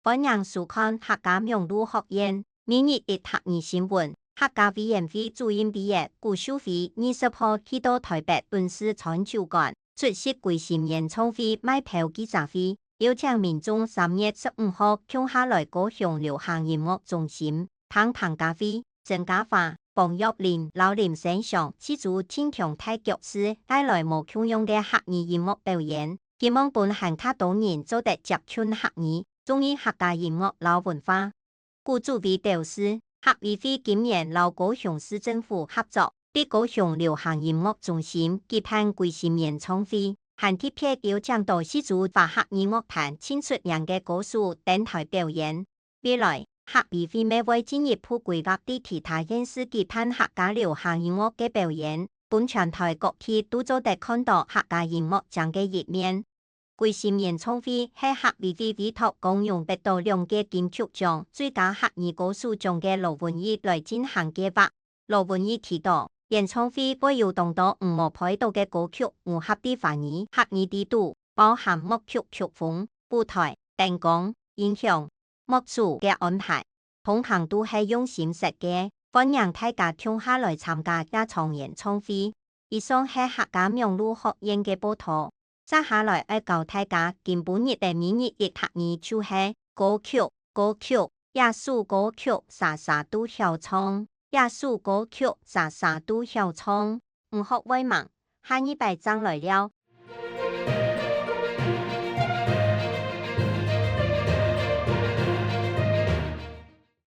本人收看客家名录学院每日一客语新闻，客家委员会主任毕业顾秀妃20号去到台北本市餐酒馆出席归心演唱会卖票记者会，邀请民众3月15号共下来高雄流行音乐中心，听彭家辉、郑家华、彭玉麟、老林先生四组天强太剧师带来无穷用嘅客语音乐表演，希望本行客多人做得接觸客語，中意客家音樂老文化。顧主委表示，客委會今年留高雄市政府合作，喺高雄流行音樂中心舉辦歸心演唱會，還特別邀請到四組華客語樂壇傑出型嘅歌手登台表演。未來，客委會未會進一步規劃喺其他縣市舉辦客家流行音樂嘅表演，本全台各區都做得看到客家音樂獎嘅一面。歸心演唱會係客委會委託共用得到2屆金曲獎最佳客語歌手獎嘅羅文義來進行計劃。羅文義提到，演唱會會有眾多唔冇配到嘅歌曲融合啲華語客語地圖，包含默曲曲風、舞台、燈光、音響、幕組嘅安排，通行都係用心設計，歡迎大家共下來參加一場演唱會。以上係客家名錄學院嘅報道。接下來要教大家今本日嘅每日一客語就係歌曲，耶穌歌曲啥啥都曉唱，耶穌歌曲啥啥都曉唱，唔學為盲，下一拜章來了。